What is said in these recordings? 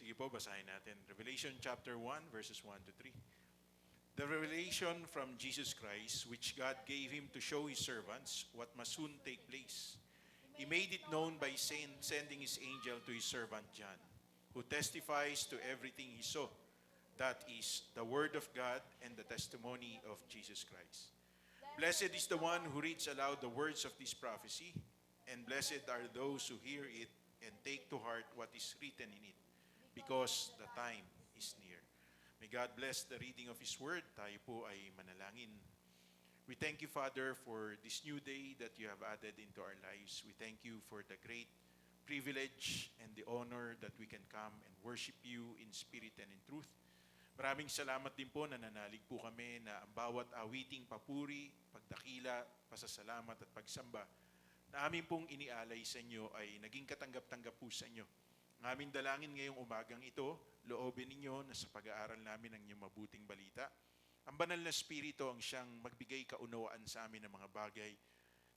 Sige po, basahin natin. Revelation chapter 1, verses 1 to 3. The revelation from Jesus Christ, which God gave him to show his servants what must soon take place. He made it known by sending his angel to his servant John, who testifies to everything he saw. That is the word of God and the testimony of Jesus Christ. Blessed is the one who reads aloud the words of this prophecy, and blessed are those who hear it and take to heart what is written in it, because the time is near. May God bless the reading of His Word. Tayo po ay manalangin. We thank you, Father, for this new day that you have added into our lives. We thank you for the great privilege and the honor that we can come and worship you in spirit and in truth. Maraming salamat din po, nananalig po kami na ang bawat awiting papuri, pagdakila, pasasalamat at pagsamba na amin pong inialay sa inyo ay naging katanggap-tanggap po sa inyo. Ang aming dalangin ngayong umagang ito, loobin ninyo na sa pag-aaral namin ng inyong mabuting balita, ang banal na Espiritu ang siyang magbigay kaunawaan sa amin ng mga bagay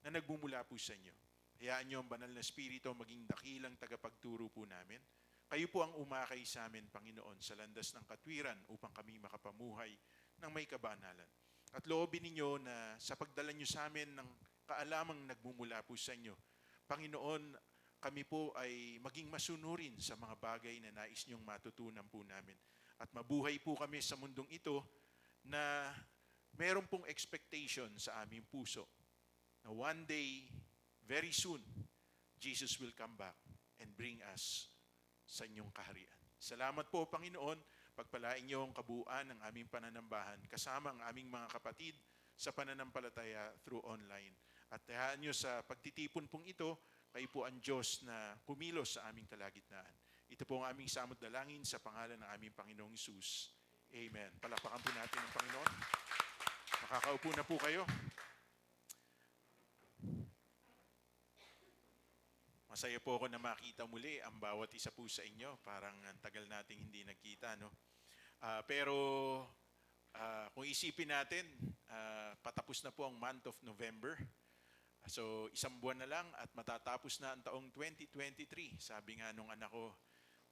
na nagmumula po sa inyo. Hayaan niyo ang banal na Espiritu maging dakilang tagapagturo po namin. Kayo po ang umakay sa amin, Panginoon, sa landas ng katwiran upang kami makapamuhay ng may kabanalan. At loobin ninyo na sa pagdala niyo sa amin ng kaalamang nagmumula po sa inyo, Panginoon, kami po ay maging masunurin sa mga bagay na nais niyong matutunan po namin. At mabuhay po kami sa mundong ito na meron pong expectation sa aming puso na one day, very soon, Jesus will come back and bring us sa inyong kaharian. Salamat po, Panginoon. Pagpalain niyo ang kabuuan ng aming pananambahan kasama ang aming mga kapatid sa pananampalataya through online. At hayaan niyo sa pagtitipon pong ito, kayo po ang Diyos na kumilos sa aming kalagitnaan. Ito po ang aming samot dalangin sa pangalan ng aming Panginoong Hesus. Amen. Palakpakan po natin ang Panginoon. Makakaupo na po kayo. Masaya po ako na makita muli ang bawat isa po sa inyo. Parang ang tagal nating hindi nagkita, no? Pero kung isipin natin, patapos na po ang month of November. So, isang buwan na lang at matatapos na ang taong 2023. Sabi nga nung anak ko,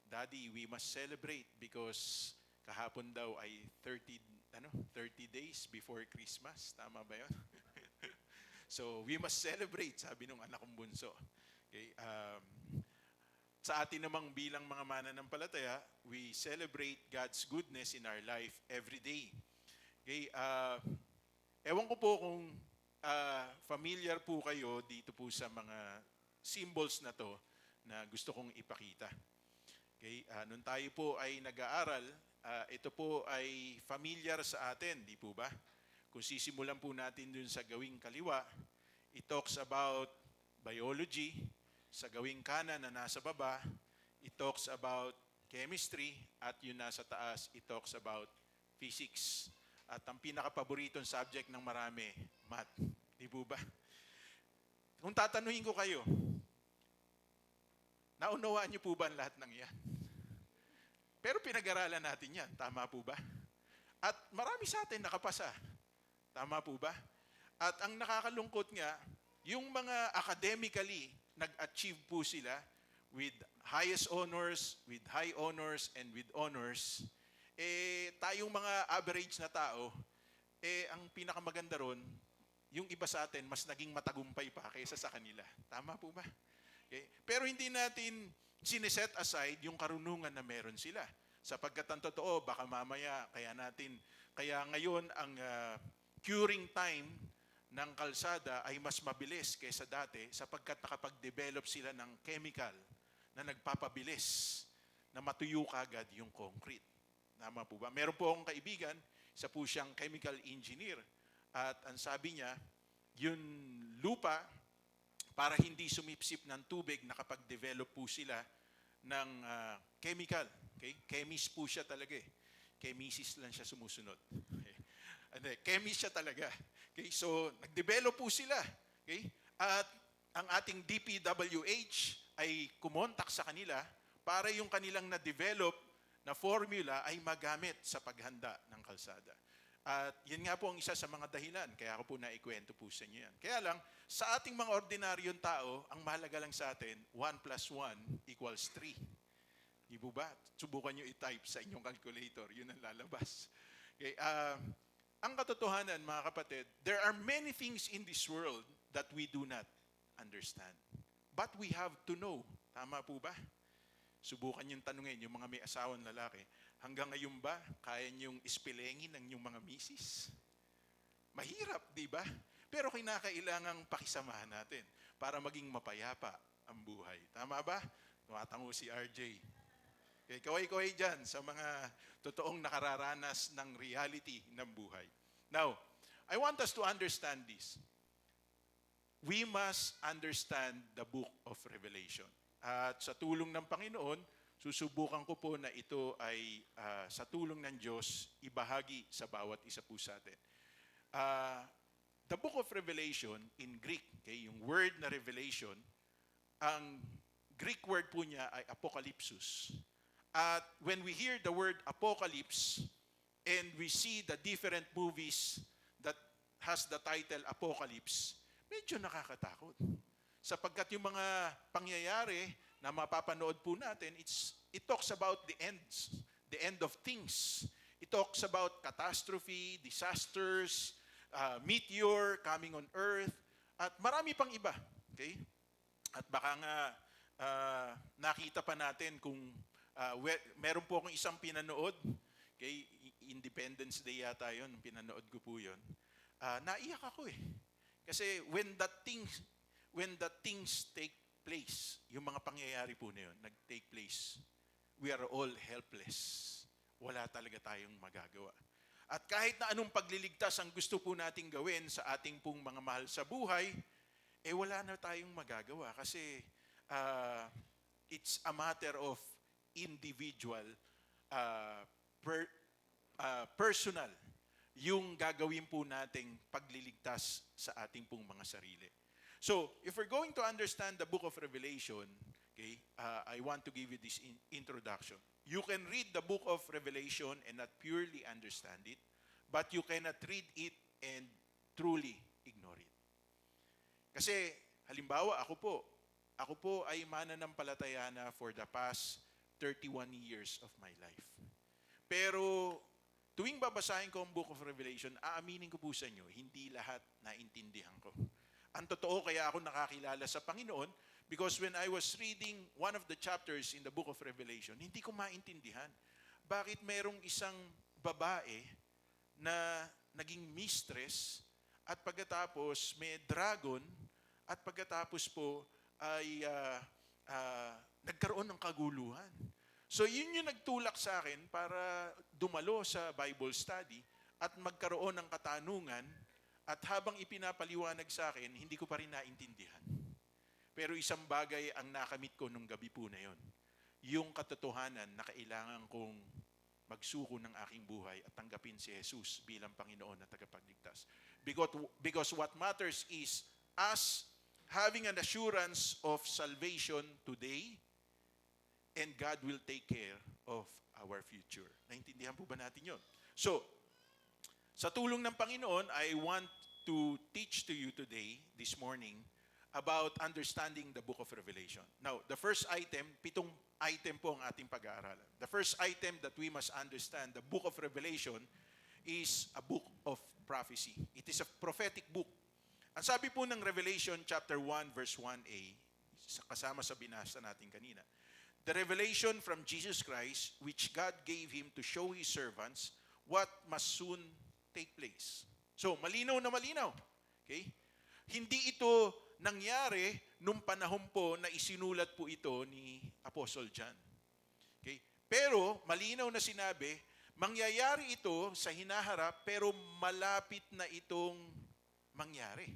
Daddy, we must celebrate because kahapon daw ay 30 days before Christmas. Tama ba yun? So, we must celebrate, sabi nung anak kong bunso. Okay, sa atin namang bilang mga mananampalataya, we celebrate God's goodness in our life every day. Okay, ewan ko po kung familiar po kayo dito po sa mga symbols na to na gusto kong ipakita. Okay, nung tayo po ay nag-aaral, ito po ay familiar sa atin, di po ba? Kung sisimulan po natin dun sa gawing kaliwa, it talks about biology. Sa gawing kanan na nasa baba, it talks about chemistry. At yun nasa taas, it talks about physics. At ang pinaka-paboritong subject ng marami, math. Di po ba? Kung tatanungin ko kayo, naunawaan niyo po ba ang lahat ng yan? Pero pinag-aralan natin yan. Tama po ba? At marami sa atin nakapasa. Tama po ba? At ang nakakalungkot nga, yung mga academically, nag-achieve po sila with highest honors, with high honors, and with honors. Tayong mga average na tao, ang pinakamaganda ron, yung iba sa atin, mas naging matagumpay pa kaysa sa kanila. Tama po ba? Okay. Pero hindi natin sineset aside yung karunungan na meron sila. Sapagkat ang totoo, baka mamaya, kaya ngayon ang curing time ng kalsada ay mas mabilis kaysa dati sapagkat nakapag-develop sila ng chemical na nagpapabilis na matuyo kagad yung concrete. Tama po ba? Meron po akong kaibigan, isa po siyang chemical engineer. At ang sabi niya, yung lupa, para hindi sumipsip ng tubig, nakapag-develop po sila ng chemical. Okay? Chemist po siya talaga eh. Chemist lang siya sumusunod. Okay? Chemist siya talaga. Okay? So, nag-develop po sila. Okay? At ang ating DPWH ay kumontak sa kanila para yung kanilang na-develop na formula ay magamit sa paghanda ng kalsada. At yan nga po ang isa sa mga dahilan. Kaya ako po naikwento po sa inyo yan. Kaya lang, sa ating mga ordinaryong tao, ang mahalaga lang sa atin, 1 + 1 = 3. Di po ba? Subukan nyo i-type sa inyong calculator. Yun ang lalabas. Okay, ang katotohanan, mga kapatid, there are many things in this world that we do not understand. But we have to know. Tama po ba? Subukan yung tanungin, yung mga may asawang lalaki, hanggang ngayon ba, kaya niyong ispilengin ng inyong mga misis? Mahirap, di ba? Pero kinakailangang pakisamahan natin para maging mapayapa ang buhay. Tama ba? Tumatango si RJ. Okay, kaway-kaway dyan sa mga totoong nakararanas ng reality ng buhay. Now, I want us to understand this. We must understand the book of Revelation. At sa tulong ng Panginoon, susubukan ko po na ito ay sa tulong ng Diyos, ibahagi sa bawat isa po sa atin. The book of Revelation in Greek, okay, yung word na revelation, ang Greek word po niya ay apocalypsus. At when we hear the word apocalypse and we see the different movies that has the title apocalypse, medyo nakakatakot. Sapagkat yung mga pangyayari na mapapanood po natin, it talks about the end of things. It talks about catastrophe, disasters, meteor coming on earth, at marami pang iba. Okay? At baka nga nakita pa natin kung meron po akong isang pinanood, okay? Independence Day yata yun, pinanood ko po yun. Naiyak ako eh. Kasi when the things take place, yung mga pangyayari po na yun, nag-take place, we are all helpless. Wala talaga tayong magagawa. At kahit na anong pagliligtas ang gusto po nating gawin sa ating pong mga mahal sa buhay, wala na tayong magagawa kasi it's a matter of individual, personal, yung gagawin po nating pagliligtas sa ating pong mga sarili. So, if we're going to understand the book of Revelation, okay, I want to give you this introduction. You can read the book of Revelation and not purely understand it, but you cannot read it and truly ignore it. Kasi, halimbawa, ako po ay mananampalataya na for the past 31 years of my life. Pero, tuwing babasahin ko ang book of Revelation, aaminin ko po sa inyo, hindi lahat naintindihan ko. Ang totoo, kaya ako nakakilala sa Panginoon, because when I was reading one of the chapters in the book of Revelation, hindi ko maintindihan. Bakit merong isang babae na naging mistress at pagkatapos may dragon at pagkatapos po ay nagkaroon ng kaguluhan. So yun yung nagtulak sa akin para dumalo sa Bible study at magkaroon ng katanungan, at habang ipinapaliwanag sa akin, hindi ko pa rin naintindihan. Pero isang bagay ang nakamit ko nung gabi po na yon. Yung katotohanan na kailangan kong magsuko ng aking buhay at tanggapin si Jesus bilang Panginoon at tagapagligtas. Because what matters is us having an assurance of salvation today, and God will take care of our future. Naintindihan po ba natin yon? So, sa tulong ng Panginoon, I want to teach to you today, this morning, about understanding the book of Revelation. Now, the first item, 7 item po ang ating pag-aaralan. The first item that we must understand, the book of Revelation, is a book of prophecy. It is a prophetic book. Ang sabi po ng Revelation chapter 1 verse 1a, kasama sa binasa natin kanina, the revelation from Jesus Christ, which God gave Him to show His servants what must soon take place. So, malinaw na malinaw. Okay? Hindi ito nangyari nung panahon po na isinulat po ito ni Apostle John. Okay? Pero, malinaw na sinabi, mangyayari ito sa hinaharap, pero malapit na itong mangyari.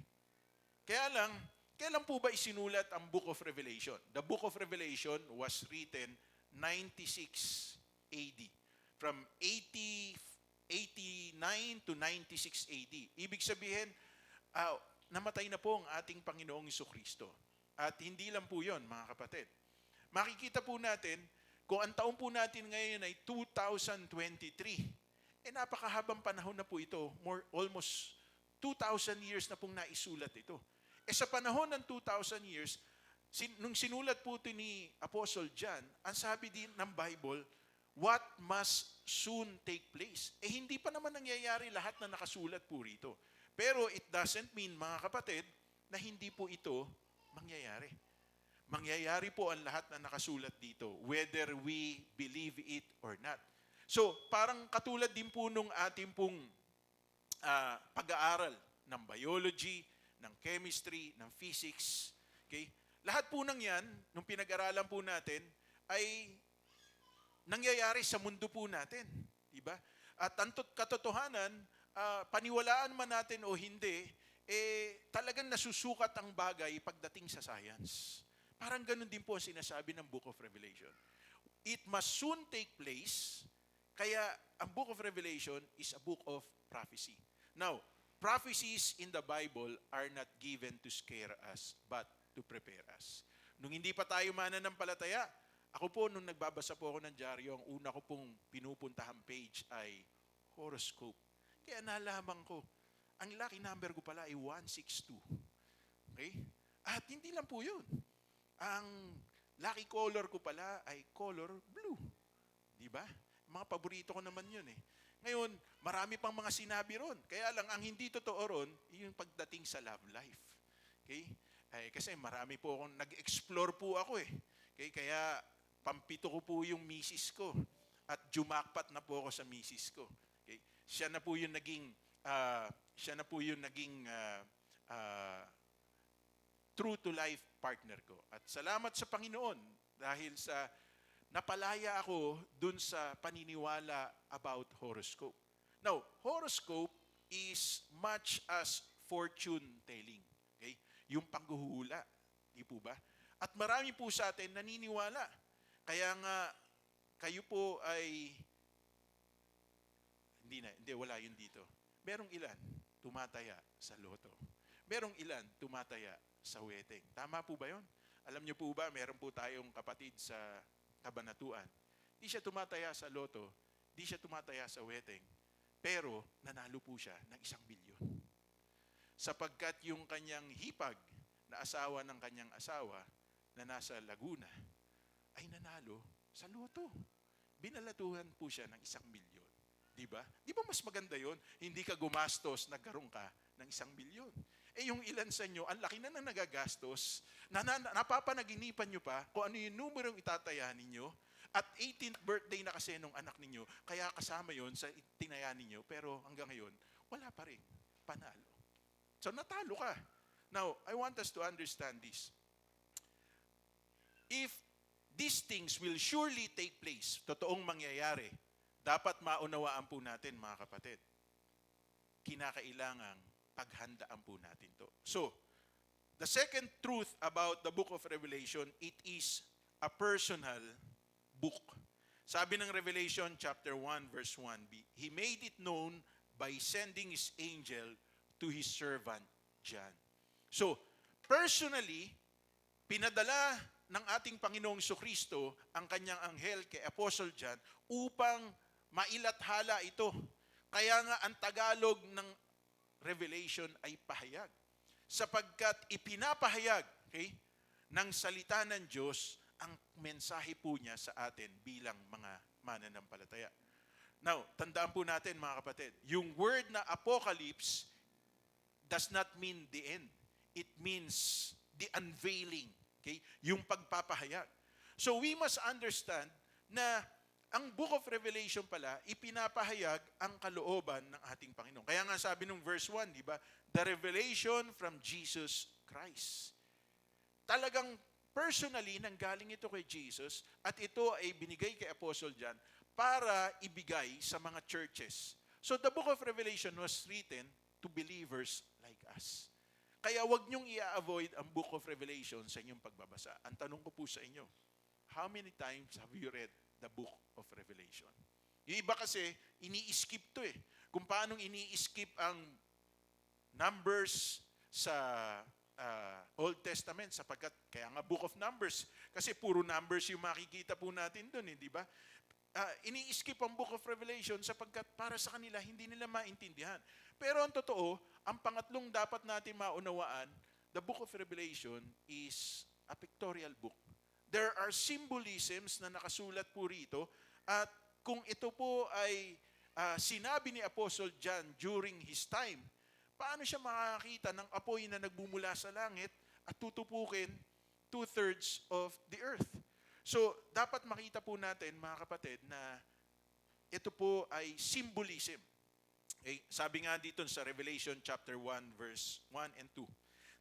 Kaya lang, kailan po ba isinulat ang Book of Revelation? The Book of Revelation was written 96 AD. From 89 to 96 AD. Ibig sabihin, namatay na po ang ating Panginoong Jesucristo. At hindi lang po yon, mga kapatid. Makikita po natin, kung ang taon po natin ngayon ay 2023, napakahabang panahon na po ito. Almost 2,000 years na pong naisulat ito. Sa panahon ng 2,000 years, Nung sinulat po ito ni Apostle John, ang sabi din ng Bible, what must soon take place. Hindi pa naman nangyayari lahat na nakasulat po rito. Pero it doesn't mean, mga kapatid, na hindi po ito mangyayari. Mangyayari po ang lahat na nakasulat dito, whether we believe it or not. So, parang katulad din po nung ating pong pag-aaral ng biology, ng chemistry, ng physics. Okay? Lahat po ng yan, nung pinag-aralan po natin, ay nangyayari sa mundo po natin. Diba? At ang katotohanan, paniwalaan man natin o hindi, talagang nasusukat ang bagay pagdating sa science. Parang ganun din po ang sinasabi ng Book of Revelation. It must soon take place, kaya ang Book of Revelation is a book of prophecy. Now, prophecies in the Bible are not given to scare us, but to prepare us. Nung hindi pa tayo mananampalataya, ako po, nung nagbabasa po ako ng dyaryo, ang una ko pong pinupuntahang page ay horoscope. Kaya nalaman ko, ang lucky number ko pala ay 162. Okay? At hindi lang po yun. Ang lucky color ko pala ay color blue. Di ba? Mga paborito ko naman yun eh. Ngayon, marami pang mga sinabi ron. Kaya lang, ang hindi totoo ron, yung pagdating sa love life. Okay? Kasi marami po akong, nag-explore po ako eh. Okay? Kaya, pampito ko po yung misis ko. At jumakpat na po ako sa misis ko. Okay? Siya na po yung naging, true to life partner ko. At salamat sa Panginoon dahil sa napalaya ako dun sa paniniwala about horoscope. Now, horoscope is much as fortune telling. Okay? Yung panghuhula. Di po ba? At marami po sa atin naniniwala. Kaya nga, kayo po ay, wala yun dito. Merong ilan tumataya sa loto. Merong ilan tumataya sa wedding. Tama po ba yun? Alam niyo po ba, meron po tayong kapatid sa Kabanatuan. Di siya tumataya sa loto, di siya tumataya sa wedding, pero nanalo po siya ng 1 milyon. Sapagkat yung kanyang hipag na asawa ng kanyang asawa na nasa Laguna ay nanalo sa loto. Binalatuhan po siya ng 1 milyon. Di ba? Di ba mas maganda yon? Hindi ka gumastos, nagkaroon ka ng 1 milyon. Yung ilan sa inyo, ang laki na nang nagagastos, napapanaginipan nyo pa kung ano yung numerong itataya ninyo, at 18th birthday na kasi nung anak ninyo, kaya kasama yon sa tinaya ninyo, pero hanggang ngayon, wala pa rin. Panalo. So natalo ka. Now, I want us to understand this. If these things will surely take place, totoong mangyayari, dapat maunawaan po natin, mga kapatid, kinakailangang paghandaan po natin to. So, the second truth about the book of Revelation, it is a personal book. Sabi ng Revelation chapter 1 verse 1b, He made it known by sending His angel to His servant John. So, personally, pinadala ng ating Panginoong Jesucristo ang kanyang anghel kay Apostle John upang mailathala ito. Kaya nga ang Tagalog ng Revelation ay pahayag. Sapagkat ipinapahayag, okay, ng salita ng Diyos ang mensahe po niya sa atin bilang mga mananampalataya. Now, tandaan po natin mga kapatid, yung word na apocalypse does not mean the end. It means the unveiling. Okay? Yung pagpapahayag. So we must understand na ang Book of Revelation pala, ipinapahayag ang kalooban ng ating Panginoon. Kaya nga sabi nung verse 1, di ba? The revelation from Jesus Christ. Talagang personally, nanggaling ito kay Jesus at ito ay binigay kay Apostle John para ibigay sa mga churches. So the Book of Revelation was written to believers like us. Kaya wag niyong i-avoid ang Book of Revelation sa inyong pagbabasa. Ang tanong ko po sa inyo, how many times have you read the Book of Revelation? Yung iba kasi, ini-skip to eh. Kung paanong ini-skip ang Numbers sa Old Testament, sapagkat, kaya nga Book of Numbers, kasi puro numbers yung makikita po natin doon, di ba? Ini-skip ang Book of Revelation sapagkat para sa kanila, hindi nila maintindihan. Pero ang totoo, ang pangatlong dapat natin maunawaan, the Book of Revelation is a pictorial book. There are symbolisms na nakasulat po rito at kung ito po ay sinabi ni Apostle John during his time, paano siya makakita ng apoy na nagbumula sa langit at tutupukin 2/3 of the earth? So, dapat makita po natin, mga kapatid, na ito po ay symbolism. Okay? Sabi nga dito sa Revelation chapter 1, verse 1 and 2.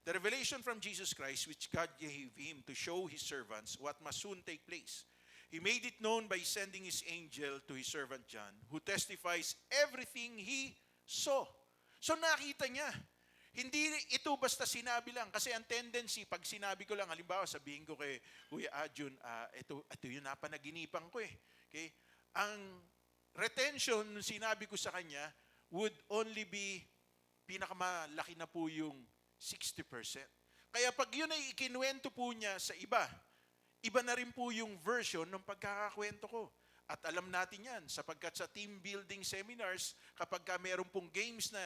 The revelation from Jesus Christ, which God gave him to show his servants what must soon take place. He made it known by sending his angel to his servant John, who testifies everything he saw. So nakita niya. Hindi ito basta sinabi lang. Kasi ang tendency, pag sinabi ko lang, halimbawa sabihin ko kay Kuya Adjun, ito yung napanaginipan ko eh. Okay? Ang retention, sinabi ko sa kanya, would only be, pinakamalaki na po yung 60%. Kaya pag yun ay ikinuwento po niya sa iba, iba na rin po yung version ng pagkakakwento ko. At alam natin yan, sapagkat sa team building seminars, kapag meron pong games na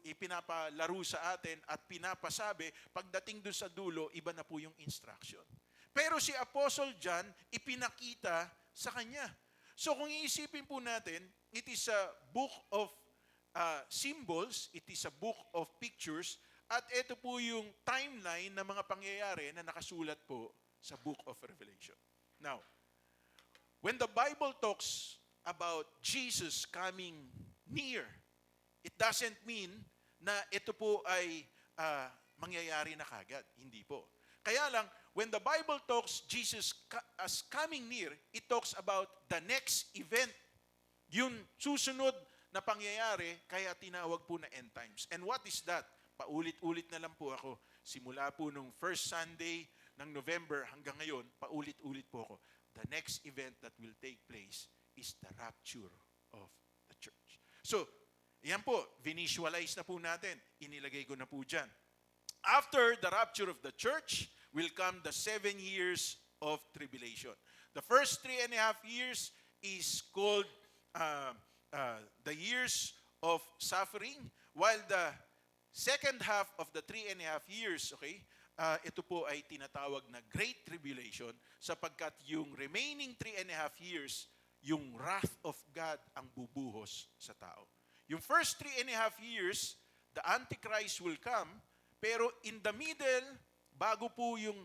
ipinapalaro sa atin at pinapasabi, pagdating dun sa dulo, iba na po yung instruction. Pero si Apostle John, ipinakita sa kanya. So kung iisipin po natin, it is a book of symbols, it is a book of pictures, at ito po yung timeline ng mga pangyayari na nakasulat po sa book of Revelation. Now, when the Bible talks about Jesus coming near, it doesn't mean na ito po ay mangyayari na kagad. Hindi po. Kaya lang, when the Bible talks Jesus as coming near, it talks about the next event. Yun susunod na pangyayari, kaya tinawag po na end times. And what is that? Paulit-ulit na lang po ako. Simula po nung first Sunday ng November hanggang ngayon, paulit-ulit po ako. The next event that will take place is the rapture of the church. So, yan po, visualize na po natin. Inilagay ko na po dyan. After the rapture of the church will come the 7 years of tribulation. The first 3.5 years is called the years of suffering, while the second half of the 3.5 years, okay, ito po ay tinatawag na Great Tribulation sapagkat yung remaining 3.5 years, yung wrath of God ang bubuhos sa tao. Yung first 3.5 years, the Antichrist will come, pero in the middle, bago po yung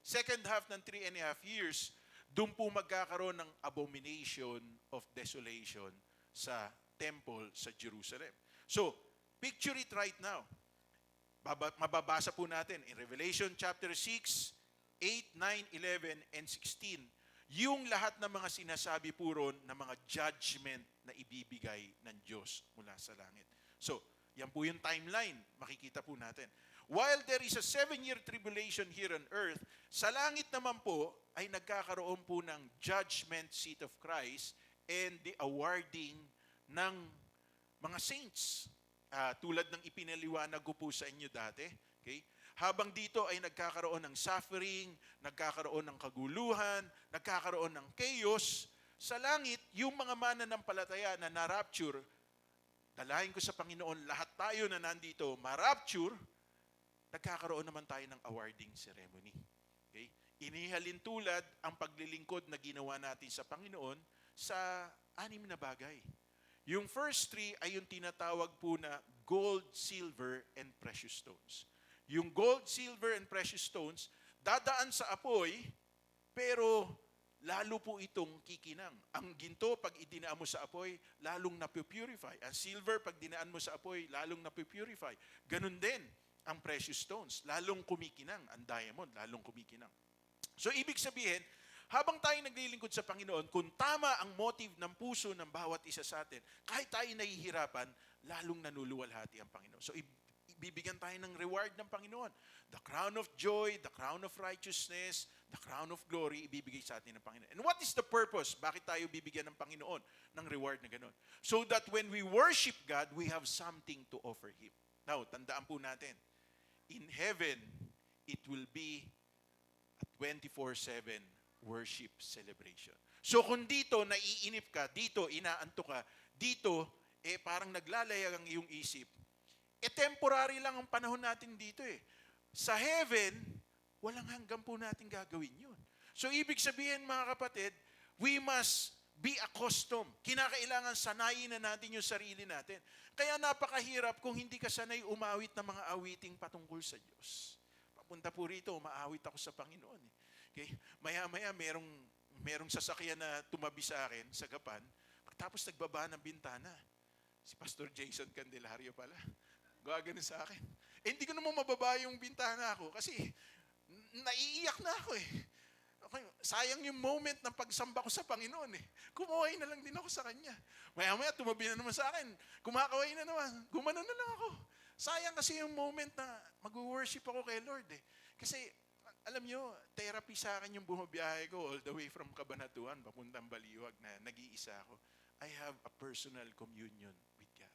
second half ng 3.5 years, doon po magkakaroon ng abomination of desolation sa temple sa Jerusalem. So, picture it right now. Mababasa po natin in Revelation chapter 6, 8, 9, 11, and 16, yung lahat ng mga sinasabi po ron na mga judgment na ibibigay ng Diyos mula sa langit. So, yan po yung timeline. Makikita po natin. While there is a 7-year tribulation here on earth, sa langit naman po ay nagkakaroon po ng judgment seat of Christ and the awarding ng mga saints. Tulad ng ipinaliwanag ko po sa inyo dati. Okay? Habang dito ay nagkakaroon ng suffering, nagkakaroon ng kaguluhan, nagkakaroon ng chaos, sa langit, yung mga mananampalataya na na-rapture, dalahin ko sa Panginoon, lahat tayo na nandito, ma-rapture, nagkakaroon naman tayo ng awarding ceremony. Okay? Inihalin tulad ang paglilingkod na ginawa natin sa Panginoon sa 6 na bagay. Yung first 3 ay yung tinatawag po na gold, silver, and precious stones. Yung gold, silver, and precious stones, dadaan sa apoy, pero lalo po itong kikinang. Ang ginto, pag idinaan mo sa apoy, lalong napupurify. Ang silver, pag dinaan mo sa apoy, lalong napupurify. Ganun din ang precious stones, lalong kumikinang. Ang diamond, lalong kumikinang. So, ibig sabihin, habang tayo naglilingkod sa Panginoon, kung tama ang motive ng puso ng bawat isa sa atin, kahit tayo nahihirapan, lalong nanuluwalhati ang Panginoon. So, bibigyan tayo ng reward ng Panginoon. The crown of joy, the crown of righteousness, the crown of glory, ibibigay sa atin ng Panginoon. And what is the purpose? Bakit tayo bibigyan ng Panginoon ng reward na gano'n? So that when we worship God, we have something to offer Him. Now, tandaan po natin, in heaven, it will be a 24/7 worship celebration. So kung dito naiinip ka, dito inaantok ka, dito parang naglalaya ang iyong isip, temporary lang ang panahon natin dito eh. Sa heaven, walang hanggan po natin gagawin yun. So ibig sabihin mga kapatid, we must be accustomed. Kinakailangan sanayin na natin yung sarili natin. Kaya napakahirap kung hindi ka sanay umawit ng mga awiting patungkol sa Diyos. Papunta po rito, umaawit ako sa Panginoon. Okay? Maya-maya merong sasakyan na tumabi sa akin sa gapan, tapos nagbaba ng bintana. Si Pastor Jason Candelario pala. Gagano sa akin. Hindi ko naman mababa yung bintana ko kasi naiiyak na ako eh. Okay, sayang yung moment ng pagsamba ko sa Panginoon eh. Kumaway na lang din ako sa Kanya. Maya-maya tumabi na naman sa akin. Kumakaway na naman. Gumano na lang ako. Sayang kasi yung moment na mag-worship ako kay Lord eh. Kasi alam nyo, therapy sa akin yung bumabiyahe ko all the way from Cabanatuan, papuntang Baliwag na nag-iisa ako. I have a personal communion with God.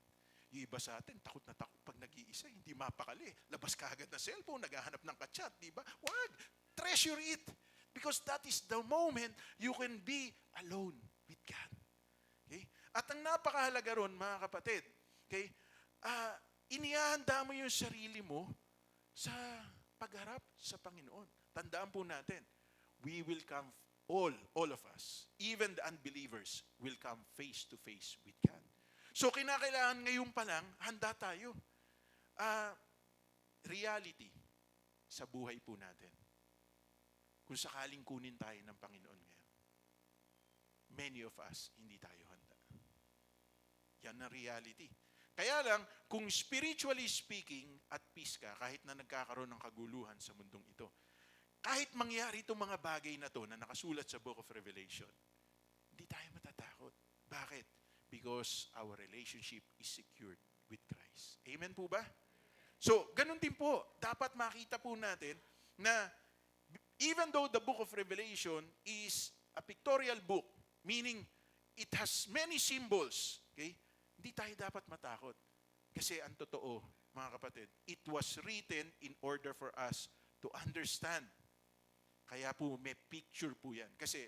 Yung iba sa atin, takot na takot pag nag-iisa, hindi mapakali. Labas ka agad na cellphone, naghahanap ng kachat, di ba? Wag! Treasure it! Because that is the moment you can be alone with God. Okay? At ang napakahalaga ron, mga kapatid, okay, inihahanda mo yung sarili mo sa pagharap sa Panginoon. Tandaan po natin, we will come, all of us, even the unbelievers, will come face to face with God. So kinakailangan ngayon pa lang, handa tayo. Reality sa buhay po natin. Kung sakaling kunin tayo ng Panginoon ngayon, many of us, hindi tayo handa. Yan ang reality. Kaya lang, kung spiritually speaking, at peace ka, kahit na nagkakaroon ng kaguluhan sa mundong ito, kahit mangyari itong mga bagay na to na nakasulat sa Book of Revelation, hindi tayo matatakot. Bakit? Because our relationship is secured with Christ. Amen po ba? So, ganun din po. Dapat makita po natin na even though the Book of Revelation is a pictorial book, meaning it has many symbols, okay? Hindi tayo dapat matakot. Kasi ang totoo, mga kapatid, it was written in order for us to understand. Kaya po may picture po yan. Kasi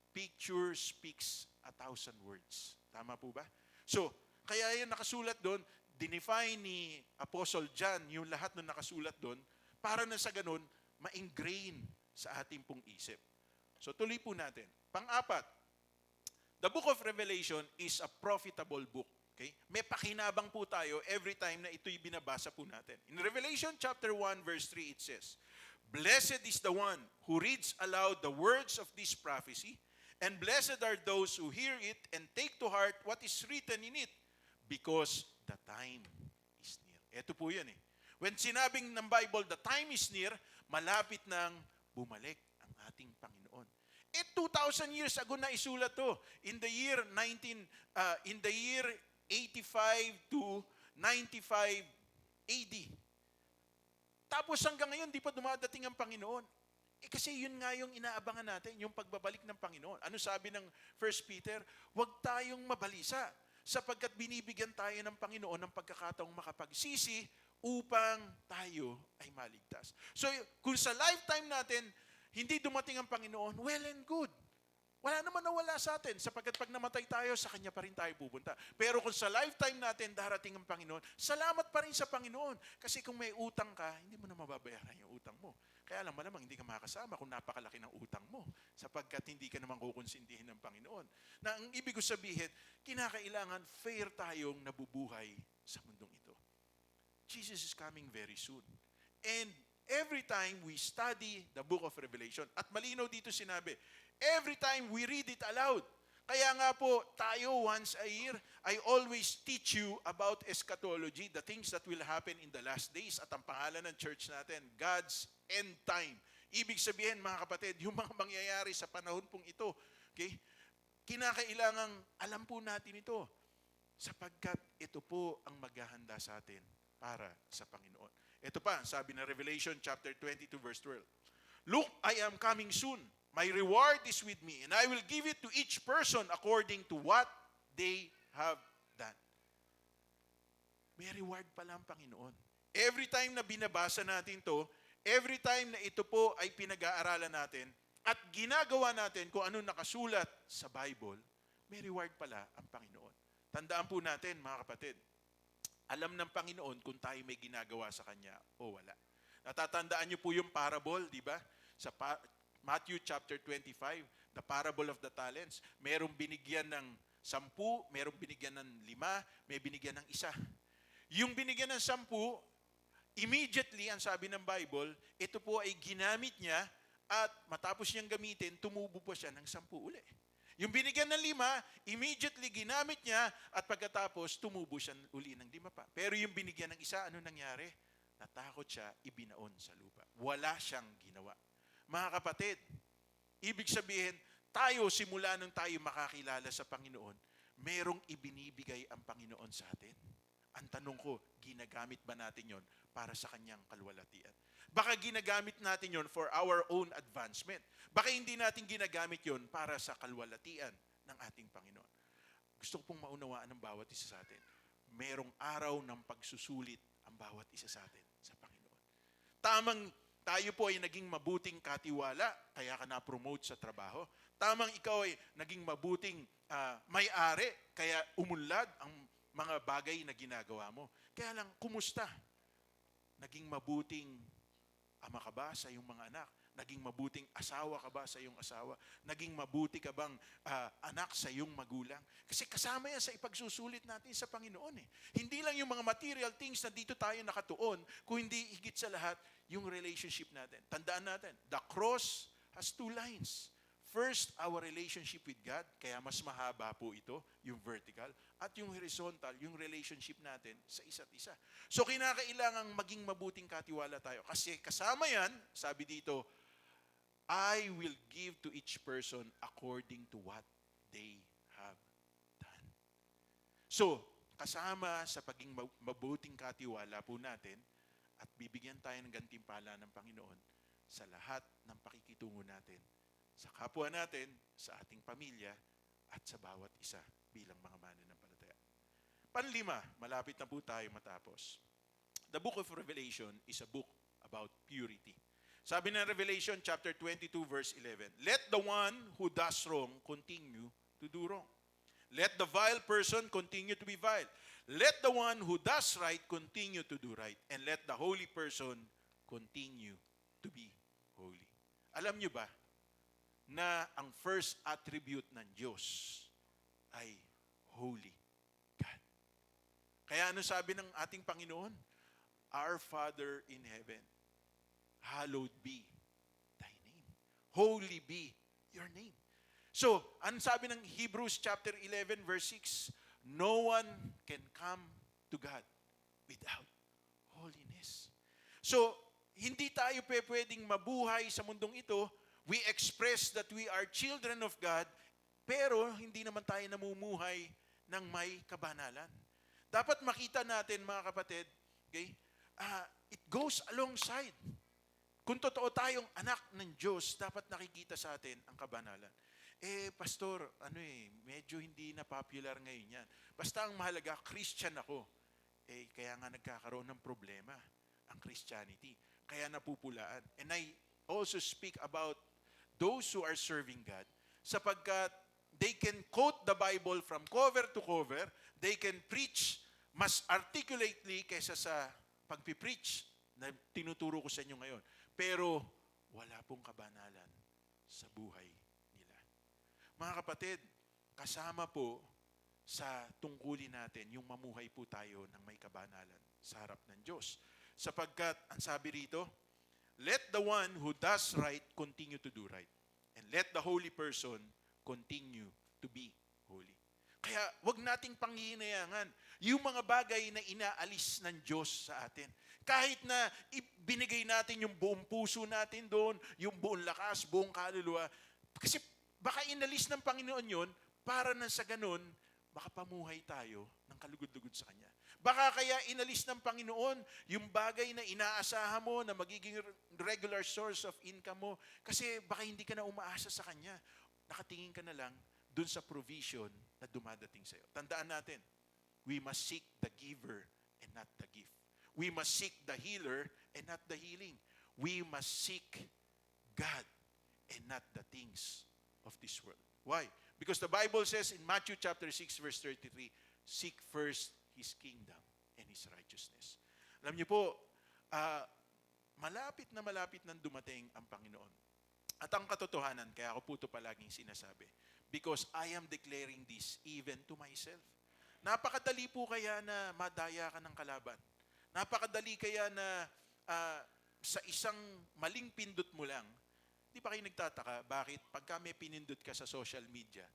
picture speaks 1,000 words. Tama po ba? So, kaya yan nakasulat doon, dinefine ni Apostle John yung lahat na nakasulat doon para na sa ganun, ma-ingrain sa ating pong isip. So tuloy po natin. Pang-apat, the Book of Revelation is a profitable book. Okay? May pakinabang po tayo every time na ito'y binabasa po natin. In Revelation chapter 1 verse 3 it says, "Blessed is the one who reads aloud the words of this prophecy, and blessed are those who hear it and take to heart what is written in it, because the time is near." Ito po yan eh. When sinabing ng Bible, the time is near, malapit nang bumalik ang ating Panginoon. 2,000 years ago na isulat to. In the year 85 to 95 AD. Tapos hanggang ngayon, di pa dumadating ang Panginoon. Kasi yun nga yung inaabangan natin, yung pagbabalik ng Panginoon. Ano sabi ng 1 Peter? Huwag tayong mabalisa, sapagkat binibigyan tayo ng Panginoon ng pagkakataong makapagsisi upang tayo ay maligtas. So, kung sa lifetime natin, hindi dumating ang Panginoon, well and good. Wala naman nawala sa atin, sapagkat pag namatay tayo, sa Kanya pa rin tayo pupunta. Pero kung sa lifetime natin darating ang Panginoon, salamat pa rin sa Panginoon. Kasi kung may utang ka, hindi mo na mababayaran yung utang mo. Kaya alam mo namang hindi ka makakasama kung napakalaki ng utang mo, sapagkat hindi ka naman kukonsintihin ng Panginoon. Na ang ibig ko sabihin, kinakailangan fair tayong nabubuhay sa mundong ito. Jesus is coming very soon. And every time we study the book of Revelation, at malinaw dito sinabi, every time we read it aloud. Kaya nga po, tayo once a year, I always teach you about eschatology, the things that will happen in the last days. At ang pangalan ng church natin, God's End Time. Ibig sabihin, mga kapatid, yung mga mangyayari sa panahon pong ito, okay? Kinakailangang alam po natin ito, sapagkat ito po ang maghahanda sa atin para sa Panginoon. Ito pa, sabi na Revelation chapter 22 verse 12. "Look, I am coming soon. My reward is with me, and I will give it to each person according to what they have done." May reward pala ang Panginoon. Every time na binabasa natin to, every time na ito po ay pinag-aaralan natin, at ginagawa natin kung ano nakasulat sa Bible, may reward pala ang Panginoon. Tandaan po natin, mga kapatid, alam ng Panginoon kung tayo may ginagawa sa Kanya o wala. Natatandaan niyo po yung parable, di ba? Sa Matthew chapter 25, the parable of the talents. Merong binigyan ng 10, merong binigyan ng 5, may binigyan ng 1. Yung binigyan ng 10, immediately, ang sabi ng Bible, ito po ay ginamit niya at matapos niyang gamitin, tumubo po siya ng 10 uli. Yung binigyan ng 5, immediately ginamit niya at pagkatapos tumubo siya uli ng 5 pa. Pero yung binigyan ng 1, ano nangyari? Natakot siya, ibinaon sa lupa. Wala siyang ginawa. Mga kapatid, ibig sabihin, tayo simula nung tayo makakilala sa Panginoon, merong ibinibigay ang Panginoon sa atin. Ang tanong ko, ginagamit ba natin yon para sa kanyang kalwalatian? Baka ginagamit natin yon for our own advancement. Baka hindi natin ginagamit yon para sa kalwalatian ng ating Panginoon. Gusto ko pong maunawaan ng bawat isa sa atin. Merong araw ng pagsusulit ang bawat isa sa atin sa Panginoon. Tamang tayo po ay naging mabuting katiwala, kaya ka na-promote sa trabaho. Tamang ikaw ay naging mabuting may-ari, kaya umunlad ang mga bagay na ginagawa mo. Kaya lang, kumusta? Naging mabuting ama ka ba sa iyong mga anak? Naging mabuting asawa ka ba sa iyong asawa? Naging mabuti ka bang anak sa iyong magulang? Kasi kasama yan sa ipagsusulit natin sa Panginoon eh. Hindi lang yung mga material things na dito tayo nakatuon, kung hindi higit sa lahat, yung relationship natin. Tandaan natin, the cross has 2 lines. First, our relationship with God, kaya mas mahaba po ito, yung vertical, at yung horizontal, yung relationship natin sa isa't isa. So, kinakailangang maging mabuting katiwala tayo. Kasi kasama yan, sabi dito, I will give to each person according to what they have done. So, kasama sa paging mabuting katiwala po natin, at bibigyan tayo ng gantimpala ng Panginoon sa lahat ng pakikitungo natin sa kapwa natin, sa ating pamilya, at sa bawat isa bilang mga mananampalataya. Panlima, malapit na po tayo matapos. The book of Revelation is a book about purity. Sabi ng Revelation chapter 22 verse 11, let the one who does wrong continue to do wrong. Let the vile person continue to be vile. Let the one who does right continue to do right. And let the holy person continue to be holy. Alam niyo ba na ang first attribute ng Diyos ay holy God? Kaya ano sabi ng ating Panginoon? Our Father in heaven, hallowed be thy name. Holy be your name. So, ano sabi ng Hebrews chapter 11 verse 6? No one can come to God without holiness. So, hindi tayo pwedeng mabuhay sa mundong ito. We express that we are children of God, pero hindi naman tayo namumuhay ng may kabanalan. Dapat makita natin, mga kapatid, okay, it goes alongside. Kung totoo tayong anak ng Diyos, dapat nakikita sa atin ang kabanalan. Pastor, medyo hindi na popular ngayon yan. Basta ang mahalaga, Christian ako. Kaya nga nagkakaroon ng problema ang Christianity. Kaya napupulaan. And I also speak about those who are serving God, sapagkat they can quote the Bible from cover to cover, they can preach mas articulately kaysa sa pagpipreach na tinuturo ko sa inyo ngayon. Pero wala pong kabanalan sa buhay nila. Mga kapatid, kasama po sa tungkulin natin yung mamuhay po tayo ng may kabanalan sa harap ng Diyos. Sapagkat, ang sabi rito, let the one who does right continue to do right. And let the holy person continue to be holy. Kaya wag nating panghihinayangan yung mga bagay na inaalis ng Diyos sa atin. Kahit na ibinigay natin yung buong puso natin doon, yung buong lakas, buong kaluluwa. Kasi baka inalis ng Panginoon yon para na sa ganun, makapamuhay tayo ng kalugod-lugod sa Kanya. Baka kaya inalis ng Panginoon yung bagay na inaasahan mo na magiging regular source of income mo kasi baka hindi ka na umaasa sa Kanya. Nakatingin ka na lang dun sa provision na dumadating sa'yo. Tandaan natin, we must seek the giver and not the gift. We must seek the healer and not the healing. We must seek God and not the things of this world. Why? Because the Bible says in Matthew chapter 6 verse 33, seek first His kingdom and His righteousness. Alam niyo po, malapit nang dumating ang Panginoon. At ang katotohanan, kaya ako po ito palaging sinasabi, because I am declaring this even to myself. Napakadali po kaya na madaya ka ng kalaban. Napakadali kaya na sa isang maling pindot mo lang, di ba kayo nagtataka, bakit pagka may pinindot ka sa social media,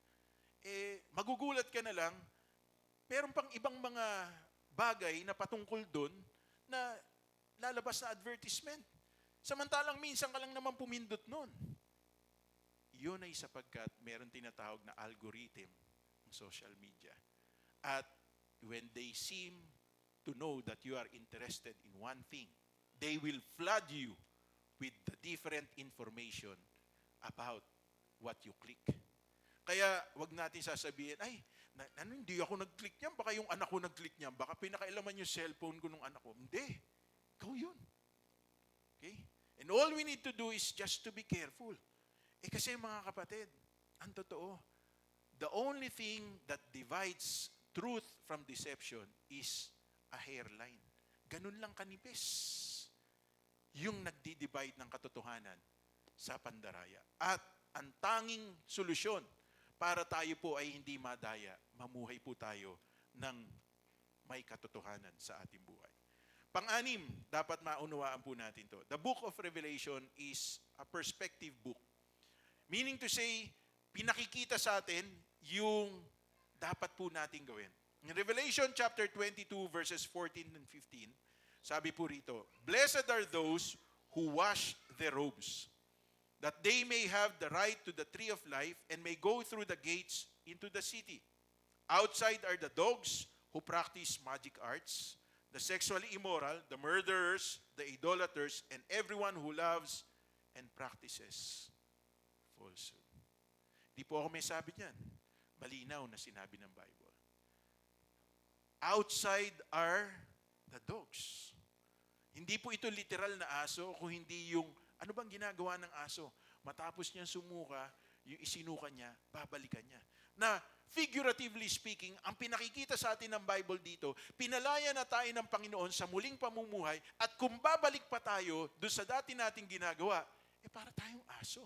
magugulat ka na lang, meron pang ibang mga bagay na patungkol doon na lalabas na advertisement. Samantalang minsan ka lang naman pumindot noon. Yun ay sapagkat meron tinatawag na algorithm ng social media. At when they seem to know that you are interested in one thing, they will flood you with the different information about what you click. Kaya wag natin sasabihin, ay, hindi ako nag-click niyan, baka yung anak ko nag-click niyan, baka pinakailaman yung cellphone ko ng anak ko. Hindi, ikaw yun. Okay? And all we need to do is just to be careful. Kasi mga kapatid, ang totoo, the only thing that divides truth from deception is a hairline. Ganun lang kanipis yung nagdi-divide ng katotohanan sa pandaraya. At ang tanging solusyon para tayo po ay hindi madaya, mamuhay po tayo ng may katotohanan sa ating buhay. Pang-anim, dapat maunawaan po natin to. The book of Revelation is a perspective book. Meaning to say, pinakikita sa atin yung dapat po natin gawin. In Revelation chapter 22 verses 14 and 15, sabi po rito, "Blessed are those who wash their robes, that they may have the right to the tree of life and may go through the gates into the city. Outside are the dogs who practice magic arts, the sexually immoral, the murderers, the idolaters, and everyone who loves and practices falsehood." Di po ako may sabi niyan. Malinaw na sinabi ng Bible. Outside are the dogs. Hindi po ito literal na aso, kung hindi yung, ano bang ginagawa ng aso? Matapos niyang sumuka, yung isinuka niya, babalikan niya. Na figuratively speaking, ang pinakikita sa atin ng Bible dito, pinalaya na tayo ng Panginoon sa muling pamumuhay, at kung babalik pa tayo doon sa dati nating ginagawa, para tayong aso.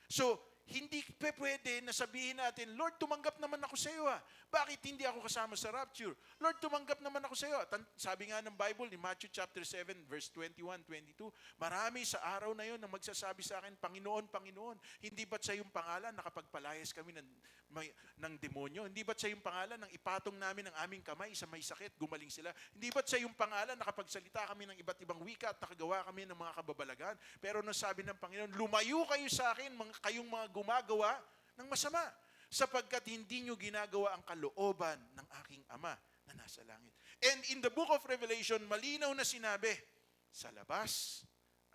So, hindi pwede na sabihin natin, Lord, tumanggap naman ako sa iyo. Bakit hindi ako kasama sa rapture? Lord, tumanggap naman ako sa iyo. Sabi nga ng Bible, ni Matthew chapter 7, verse 21, 22, marami sa araw na yon na magsasabi sa akin, Panginoon, Panginoon, hindi ba't sa iyong pangalan nakapagpalayas kami ng demonyo? Hindi ba't sa iyong pangalan nang ipatong namin ang aming kamay sa may sakit, gumaling sila? Hindi ba't sa iyong pangalan nakapagsalita kami ng iba't ibang wika at nakagawa kami ng mga kababalagan? Pero nung sabi ng Panginoon, lumayo kayo sa akin, kayong mga gumagawa ng masama, sapagkat hindi nyo ginagawa ang kalooban ng aking Ama na nasa langit. And in the book of Revelation, malinaw na sinabi, sa labas,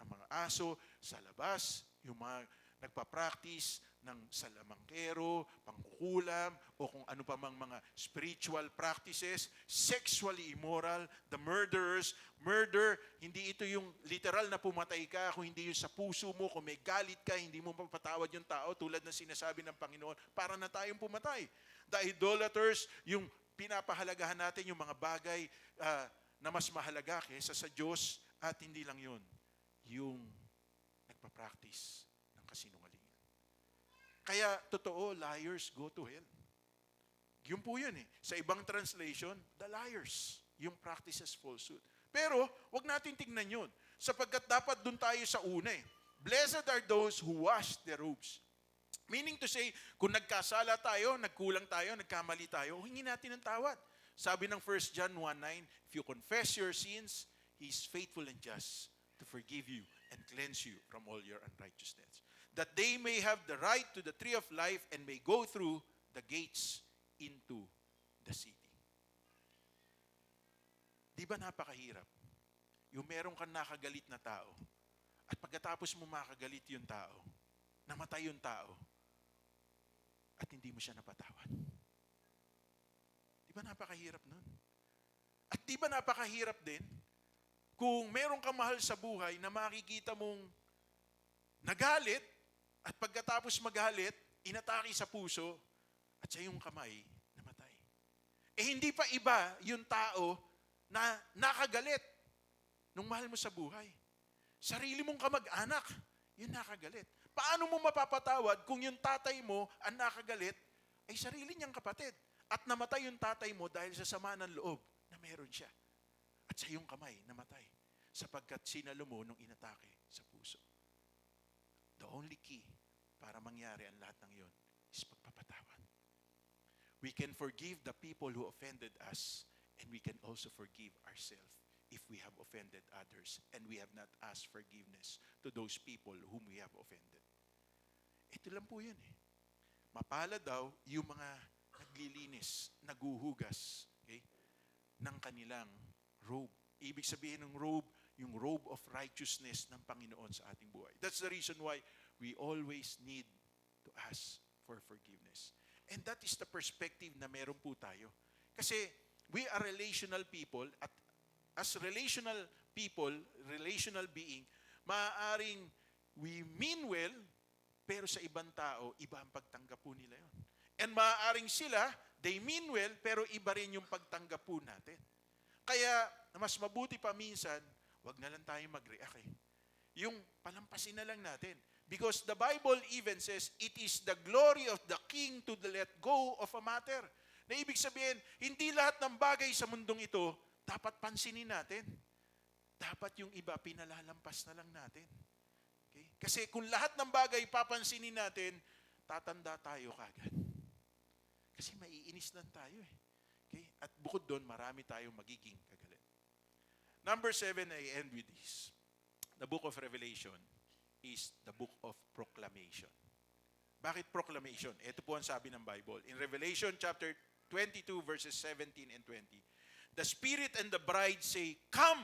ang mga aso, sa labas, yung mga nagpa-practice ng salamangkero, pangkukulam, o kung ano pa mang mga spiritual practices, sexually immoral, the murderers. Murder, hindi ito yung literal na pumatay ka, kung hindi yung sa puso mo, kung may galit ka, hindi mo mapatawad yung tao, tulad ng sinasabi ng Panginoon, para na tayong pumatay. The idolaters, yung pinapahalagahan natin yung mga bagay na mas mahalaga kaysa sa Diyos, at hindi lang yun, yung nagpa-practice ng kasinungalingan. Kaya, totoo, liars go to hell. Yun po yun eh. Sa ibang translation, the liars, yung practices falsehood. Pero, wag natin tignan yun. Sapagkat dapat dun tayo sa una eh. Blessed are those who wash their robes. Meaning to say, kung nagkasala tayo, nagkulang tayo, nagkamali tayo, hingi natin ng tawad. Sabi ng 1 John 1:9, if you confess your sins, He is faithful and just to forgive you and cleanse you from all your unrighteousness, that they may have the right to the tree of life and may go through the gates into the city. Di ba napakahirap? Yung meron kang nakagalit na tao, at pagkatapos mo makagalit yung tao, namatay yung tao, at hindi mo siya napatawad. Di ba napakahirap nun? At di ba napakahirap din, kung meron kang mahal sa buhay na makikita mong nagalit, at pagkatapos magalit, inatake sa puso, at sa iyong kamay, namatay. Hindi pa iba yung tao na nakagalit nung mahal mo sa buhay. Sarili mong kamag-anak, yun nakagalit. Paano mo mapapatawad kung yung tatay mo ang nakagalit ay sarili niyang kapatid at namatay yung tatay mo dahil sa sama ng loob na meron siya. At sa iyong kamay, namatay sapagkat sinalo mo nung inatake sa puso. The only key para mangyari ang lahat ng yon is pagpapatawad. We can forgive the people who offended us, and we can also forgive ourselves if we have offended others and we have not asked forgiveness to those people whom we have offended. Ito lang po yan eh. Mapalad daw yung mga naglilinis, naguhugas, okay, ng kanilang robe. Ibig sabihin ng robe, yung robe of righteousness ng Panginoon sa ating buhay. That's the reason why we always need to ask for forgiveness. And that is the perspective na meron po tayo. Kasi we are relational people at as relational people, relational being, maaaring we mean well, pero sa ibang tao, iba ang pagtanggap po nila yon. And maaaring sila, they mean well, pero iba rin yung pagtanggap po natin. Kaya, mas mabuti pa minsan, wag na lang tayo mag-react eh. Yung palampasin na lang natin. Because the Bible even says, it is the glory of the king to let go of a matter. Na ibig sabihin, hindi lahat ng bagay sa mundong ito, dapat pansinin natin. Dapat yung iba, pinalalampas na lang natin. Okay? Kasi kung lahat ng bagay papansinin natin, tatanda tayo kagad. Kasi maiinis lang tayo eh. Okay? At bukod doon, marami tayong magiging kagalit. Number 7, I end with this. The book of Revelation is the book of proclamation. Bakit proclamation? Ito po ang sabi ng Bible. In Revelation chapter 22 verses 17 and 20, the Spirit and the bride say, "Come!"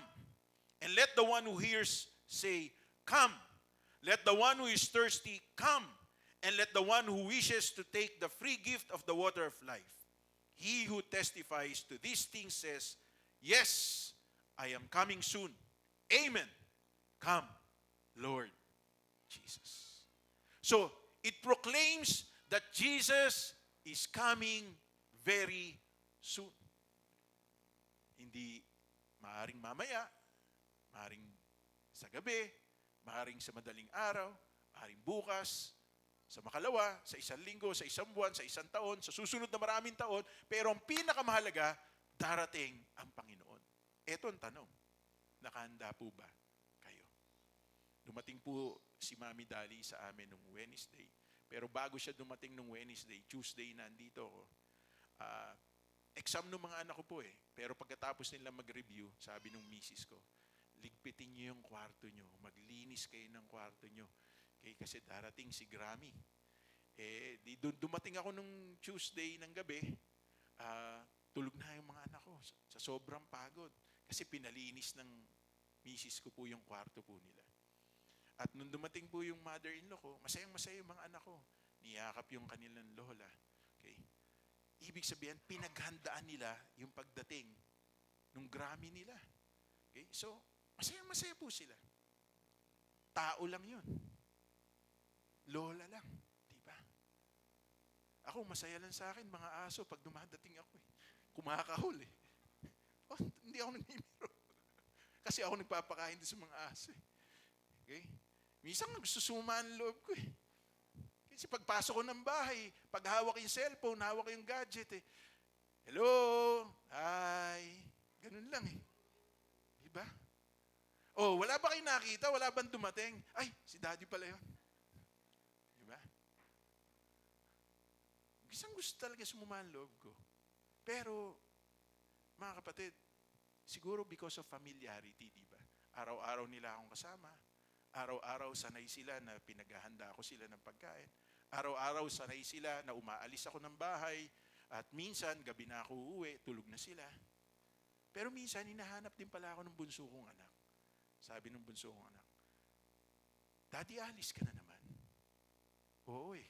And let the one who hears say, "Come!" Let the one who is thirsty come, and let the one who wishes to take the free gift of the water of life. He who testifies to these things says, "Yes, I am coming soon. Amen. Come, Lord Jesus." So, it proclaims that Jesus is coming very soon. Hindi maaring mamaya, maaring sa gabi, maaring sa madaling araw, maaring bukas, sa makalawa, sa isang linggo, sa isang buwan, sa isang taon, sa susunod na maraming taon, pero ang pinakamahalaga, darating ang Panginoon. Ito ang tanong, nakahanda po ba kayo? Dumating po si Mami Dali sa amin nung Wednesday, pero bago siya dumating nung Wednesday, Tuesday nandito ako. Exam ng mga anak ko po eh. Pero pagkatapos nila mag-review, sabi nung misis ko, ligpitin niyo yung kwarto niyo, maglinis kayo ng kwarto niyo. Okay, kasi darating si Grammy. Dumating ako nung Tuesday ng gabi, tulog na yung mga anak ko sa sobrang pagod. Kasi pinalinis ng misis ko po yung kwarto po nila. At nung dumating po yung mother-in-law ko, masayang-masaya yung mga anak ko. Niyakap yung kanilang lola. Okay? Ibig sabihin, pinaghandaan nila yung pagdating nung Grammy nila. Okay? So, masayang-masaya po sila. Tao lang yun. Lola lang. Diba? Ako, masaya lang sa akin, mga aso, pag dumadating ako eh. Kumakahol eh. Oh, hindi ako nanimiro. Kasi ako nagpapakain din sa mga aso eh. Okay? Minsan gusto sumaan loob ko eh. Kasi pagpasok ko ng bahay, pag hawak yung cellphone, hawak yung gadget eh. Hello? Hi? Ganun lang eh. Diba? Oh, wala ba kayo nakita? Wala bang dumating? Ay, si daddy pala yun. Diba? Isang gusto talaga sumumaan loob ko. Pero, mga kapatid, siguro because of familiarity, diba? Araw-araw nila akong kasama. Araw-araw sanay sila na pinaghahanda ako sila ng pagkain. Araw-araw sanay sila na umaalis ako ng bahay at minsan gabi na ako uuwi, tulog na sila. Pero minsan hinahanap din pala ako ng bunso kong anak. Sabi ng bunso kong anak, "Daddy, alis ka na naman." Oo eh.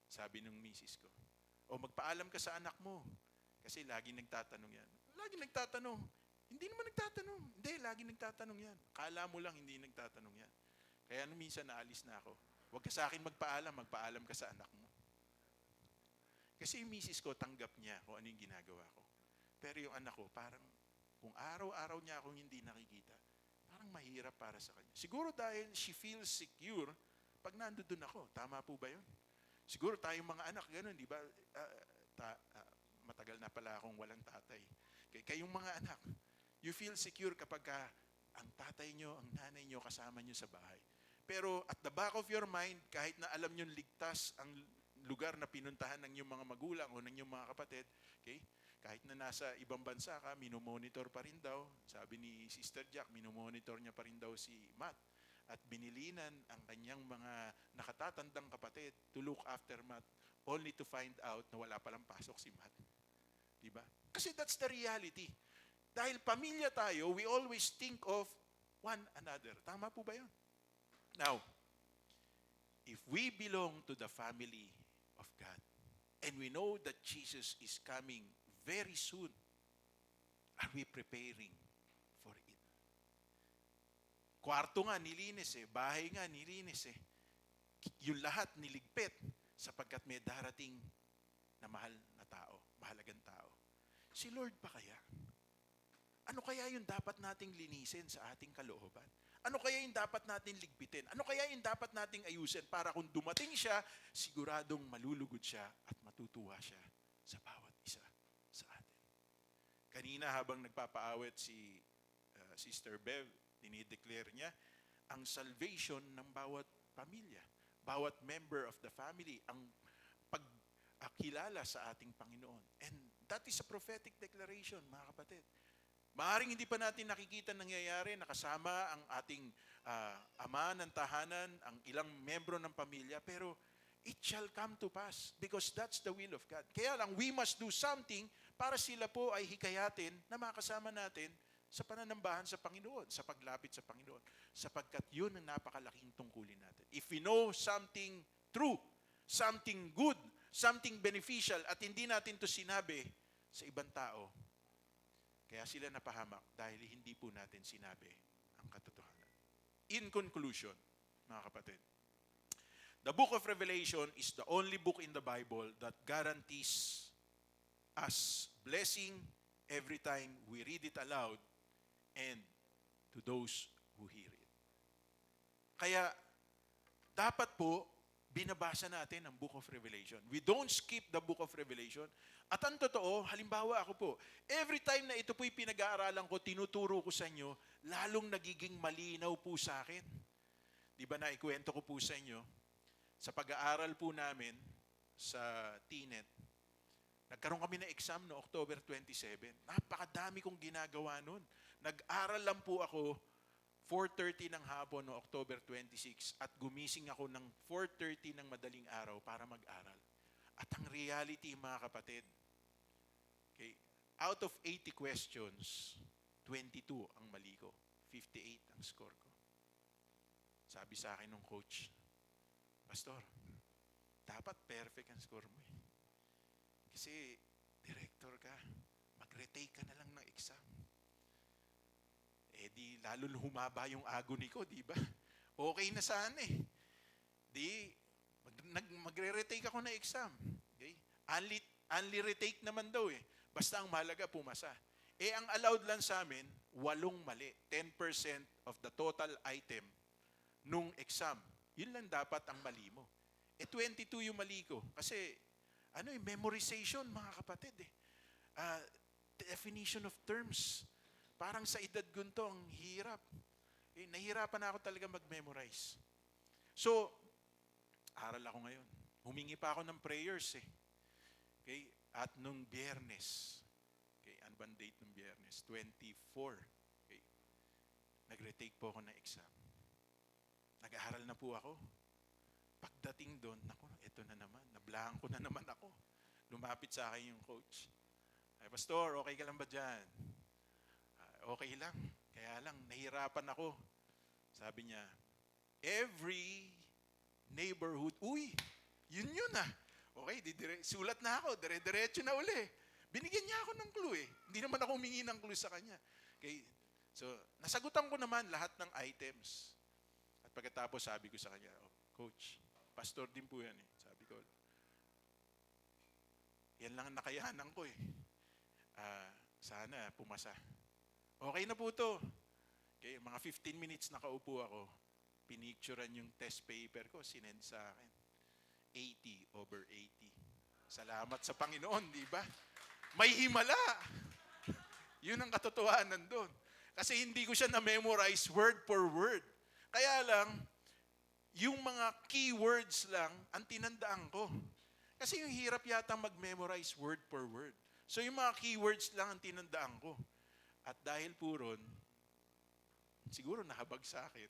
Sabi ng misis ko, "O magpaalam ka sa anak mo." Kasi lagi nagtatanong yan. Lagi nagtatanong. Hindi naman nagtatanong. Hindi, lagi nagtatanong yan. Kala mo lang hindi nagtatanong yan. Kaya nung minsan naalis na ako, huwag ka sa akin magpaalam ka sa anak mo. Kasi yung misis ko, tanggap niya kung ano yung ginagawa ko. Pero yung anak ko, parang kung araw-araw niya akong hindi nakikita, parang parang mahirap para sa kanya. Siguro dahil she feels secure pag nandoon ako. Tama po ba yun? Siguro tayong mga anak, gano'n, di ba? Matagal na pala akong walang tatay. Kayong mga anak, you feel secure kapag ang tatay nyo, ang nanay nyo, kasama nyo sa bahay. Pero at the back of your mind, kahit na alam nyo ligtas ang lugar na pinuntahan ng iyong mga magulang o ng iyong mga kapatid, okay? Kahit na nasa ibang bansa ka, minomonitor pa rin daw. Sabi ni Sister Jack, minomonitor niya pa rin daw si Matt. At binilinan ang kanyang mga nakatatandang kapatid to look after Matt, only to find out na wala palang pasok si Matt. Diba? Kasi that's the reality. Dahil pamilya tayo, we always think of one another. Tama po ba yun? Now, if we belong to the family of God, and we know that Jesus is coming very soon, are we preparing for it? Kwarto nga nilinis bahay nga nilinis yung lahat niligpit sapagkat may darating na mahal na tao, mahalagang tao. Si Lord pa kaya? Ano kaya yung dapat nating linisin sa ating kalooban? Ano kaya yung dapat nating ligpitin? Ano kaya yung dapat nating ayusin para kung dumating siya, siguradong malulugod siya at matutuwa siya sa bawat isa sa atin. Kanina habang nagpapaawit si Sister Bev, dinideclare niya ang salvation ng bawat pamilya, bawat member of the family, ang pagkilala sa ating Panginoon. And that is a prophetic declaration, mga kapatid. Maaaring hindi pa natin nakikita nangyayari, nakasama ang ating ama ng tahanan, ang ilang membro ng pamilya, pero it shall come to pass because that's the will of God. Kaya lang, we must do something para sila po ay hikayatin na makasama natin sa pananambahan sa Panginoon, sa paglapit sa Panginoon, sapagkat yun ang napakalaking tungkulin natin. If we know something true, something good, something beneficial, at hindi natin to sinabi sa ibang tao, kaya sila napahamak dahil hindi po natin sinabi ang katotohanan. In conclusion, mga kapatid, the book of Revelation is the only book in the Bible that guarantees us blessing every time we read it aloud and to those who hear it. Kaya dapat po binabasa natin ang book of Revelation. We don't skip the book of Revelation. At ang totoo, halimbawa ako po, every time na ito po'y pinag-aaralan ko, tinuturo ko sa inyo, lalong nagiging malinaw po sa akin. Di ba naikwento ko po sa inyo, sa pag-aaral po namin sa TNET, nagkaroon kami ng exam no October 27. Napakadami kong ginagawa noon. Nag-aral lang po ako 4:30 ng hapon no October 26 at gumising ako ng 4:30 ng madaling araw para mag-aral. At ang reality, mga kapatid, okay, out of 80 questions, 22 ang mali ko. 58 ang score ko. Sabi sa akin ng coach, Pastor, dapat perfect ang score mo eh. Kasi director ka, mag-retake ka na lang ng exam. Eh di lalo humaba yung agony ko, di ba? Okay na sana eh. Di magre-retake ako ng exam. Okay? Only retake naman daw eh. Basta ang mahalaga pumasa. Eh ang allowed lang sa amin, 8 mali. 10% of the total item nung exam. Yun lang dapat ang mali mo. Eh 22 yung mali ko. Kasi memorization mga kapatid eh. Definition of terms. Parang sa edad gunto, ang hirap. Nahihirapan na ako talaga mag-memorize. So, aral ako ngayon. Humingi pa ako ng prayers eh. Okay? At nung Biyernes, okay, ano bang date nung Biyernes? 24. Okay. Nag-retake po ako ng exam. Nag-aaral na po ako. Pagdating doon, ito na naman. Nablanko na naman ako. Lumapit sa akin yung coach. Ay, Pastor, okay ka lang ba dyan? Okay lang. Kaya lang, nahirapan ako. Sabi niya, every neighborhood, yun ah. Okay, sulat na ako, dire-diretso na uli. Binigyan niya ako ng clue eh. Hindi naman ako humingi ng clue sa kanya. Okay, so, nasagutan ko naman lahat ng items. At pagkatapos sabi ko sa kanya, Coach, pastor din po yan eh. Sabi ko, yan lang ang nakayanan ko eh. Sana pumasa. Okay na po to. Okay, mga 15 minutes nakaupo ako, pinicturean yung test paper ko, sinend sa akin. 80/80. Salamat sa Panginoon, di ba? May himala. Yun ang katotohanan doon. Kasi hindi ko siya na-memorize word for word. Kaya lang, yung mga keywords lang ang tinandaan ko. Kasi yung hirap yata mag-memorize word for word. So yung mga keywords lang ang tinandaan ko. At dahil po ron, siguro nahabag sa akin.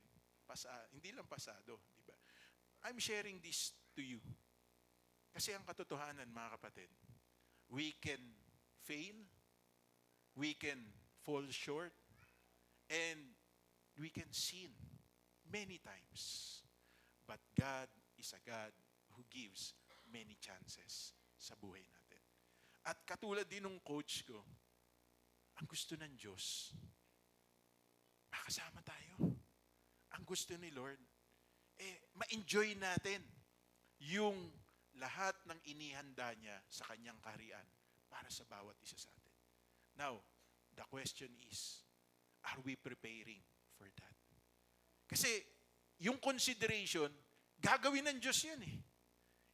Hindi lang pasado, di ba? I'm sharing this to you. Kasi ang katotohanan, mga kapatid, we can fail, we can fall short, and we can sin many times. But God is a God who gives many chances sa buhay natin. At katulad din ng coach ko, ang gusto ng Diyos, makasama tayo. Ang gusto ni Lord, ma-enjoy natin yung lahat ng inihanda niya sa kanyang kaharian para sa bawat isa sa atin. Now, the question is, are we preparing for that? Kasi yung consideration, gagawin ng Diyos yan eh.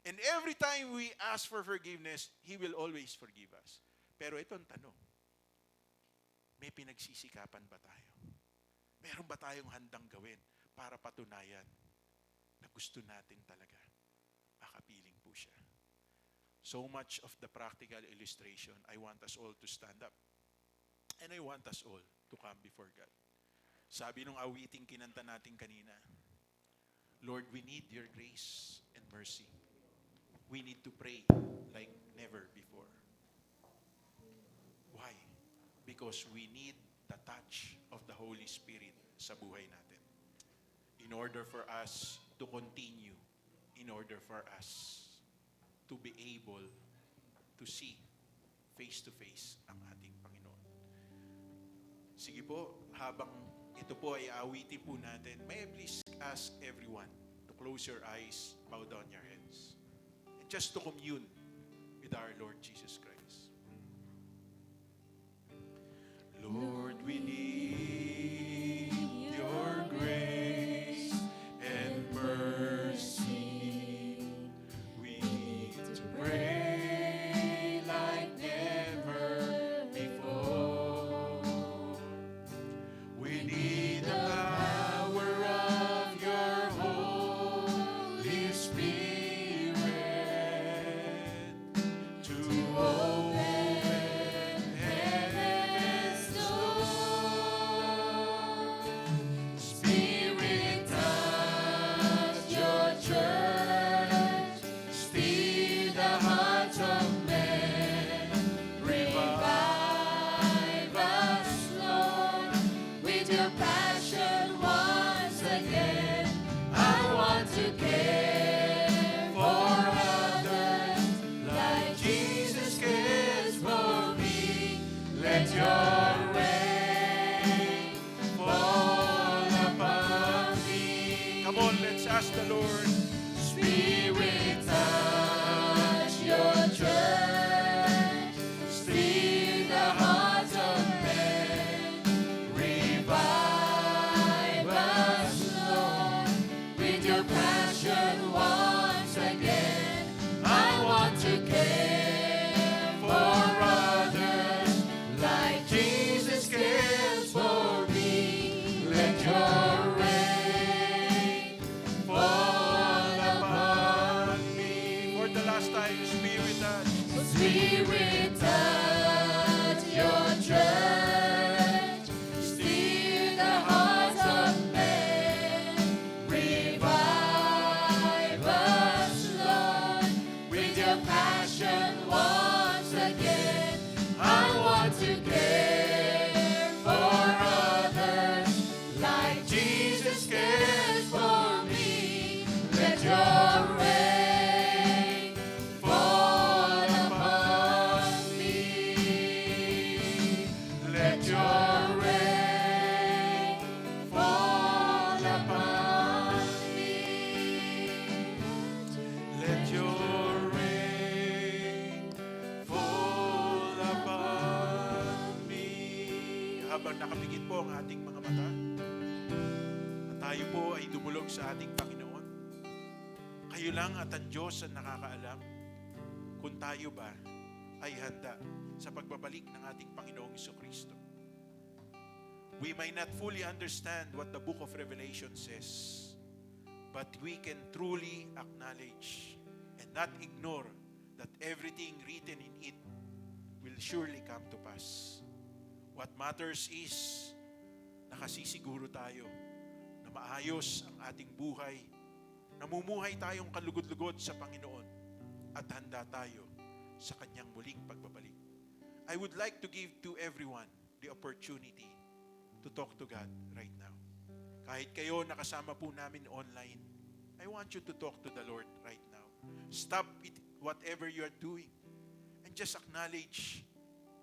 And every time we ask for forgiveness, He will always forgive us. Pero ito ang tanong, may pinagsisikapan ba tayo? Meron ba tayong handang gawin para patunayan na gusto natin talaga makapiling po siya? So much of the practical illustration, I want us all to stand up. And I want us all to come before God. Sabi nung awiting kinanta natin kanina, Lord, we need your grace and mercy. We need to pray like never before. Why? Because we need the touch of the Holy Spirit sa buhay natin. In order for us to continue, in order for us to be able to see face to face ang ating Panginoon. Sige po, habang ito po ay awitin po natin, may I please ask everyone to close your eyes, bow down your heads, and just to commune with our Lord Jesus Christ. Lord, we need your grace and mercy. We need to pray like never before. We need the power of your Holy Spirit to open heaven's door. Spirit, touch your church, steal the hearts of men, revive us, Lord, with your passion once again. I want to care for others like Jesus cares for me. Let your rain fall upon me. Come on, let's ask the Lord. Spirit, touch your church, steal the hearts of men, revive us, Lord, with your passion once again. I want to care for others like Jesus cares for me. Let your rain fall upon me. For the last time, Spirit, touch. Spirit, touch your church, steal the hearts of men, revive us, Lord, with your passion once again. I want to care for others like Jesus cares for me. Let your rain fall upon me. Let your rain fall upon me. Let your rain fall upon me. Habang nakapikit po ang ating mga mata, humahulog sa ating Panginoon? Kayo lang at ang Diyos ang nakakaalam kung tayo ba ay handa sa pagbabalik ng ating Panginoong Jesucristo. We may not fully understand what the book of Revelation says, but we can truly acknowledge and not ignore that everything written in it will surely come to pass. What matters is nakasisiguro tayo na maayos ang ating buhay, namumuhay tayong kalugod-lugod sa Panginoon at handa tayo sa Kanyang muling pagbabalik. I would like to give to everyone the opportunity to talk to God right now. Kahit kayo nakasama po namin online, I want you to talk to the Lord right now. Stop it, whatever you are doing, and just acknowledge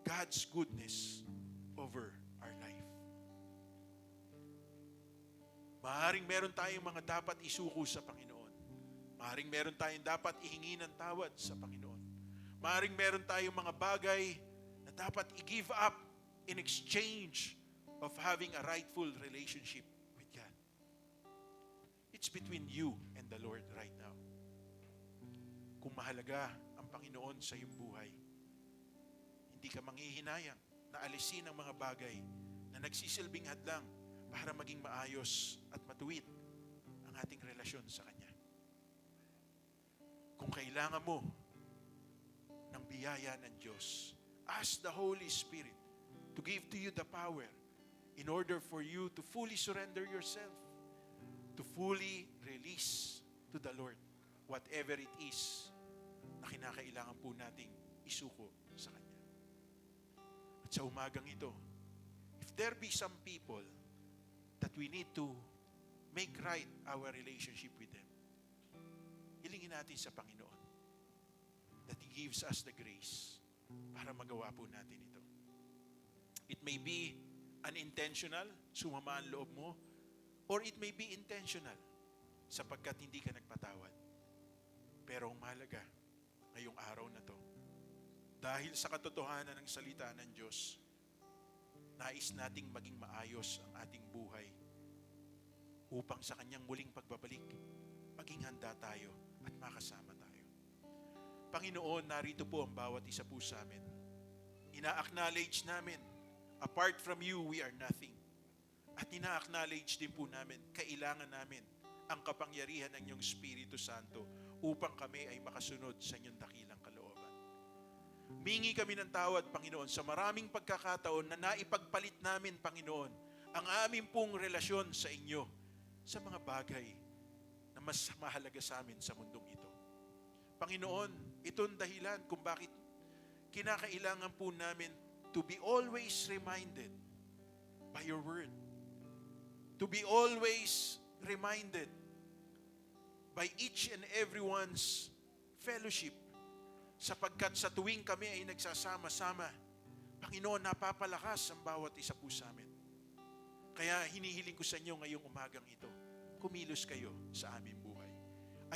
God's goodness over our life. Maaaring meron tayong mga dapat isuko sa Panginoon. Maaaring meron tayong dapat ihingi ng tawad sa Panginoon. Maaaring meron tayong mga bagay na dapat i-give up in exchange of having a rightful relationship with God. It's between you and the Lord right now. Kung mahalaga ang Panginoon sa iyong buhay, hindi ka manghihinayang na alisin ang mga bagay na nagsisilbing hadlang para maging maayos at matuwid ang ating relasyon sa Kanya. Kung kailangan mo ng biyaya ng Diyos, ask the Holy Spirit to give to you the power in order for you to fully surrender yourself, to fully release to the Lord whatever it is na kinakailangan po nating isuko sa Kanya. At sa umagang ito, if there be some people that we need to make right our relationship with them, hilingin natin sa Panginoon that He gives us the grace para magawa po natin ito. It may be unintentional, sumama ang loob mo, or it may be intentional, sapagkat hindi ka nagpatawad. Pero ang mahalaga, ngayong araw na to, dahil sa katotohanan ng salita ng Diyos, nais nating maging maayos ang ating buhay upang sa Kanyang muling pagbabalik, maging handa tayo at makasama tayo. Panginoon, narito po ang bawat isa po sa amin. Ina-acknowledge namin, apart from you, we are nothing. At ina-acknowledge din po namin, kailangan namin ang kapangyarihan ng iyong Espiritu Santo upang kami ay makasunod sa inyong dakilang kalooban. Mingi kami ng tawad, Panginoon, sa maraming pagkakataon na naipagpalit namin, Panginoon, ang aming pong relasyon sa inyo sa mga bagay na mas mahalaga sa amin sa mundong ito. Panginoon, itong dahilan kung bakit kinakailangan po namin to be always reminded by your word. To be always reminded by each and everyone's fellowship. Sapagkat sa tuwing kami ay nagsasama-sama, Panginoon, napapalakas ang bawat isa po sa amin. Kaya hinihiling ko sa inyo ngayong umagang ito, kumilos kayo sa aming buhay.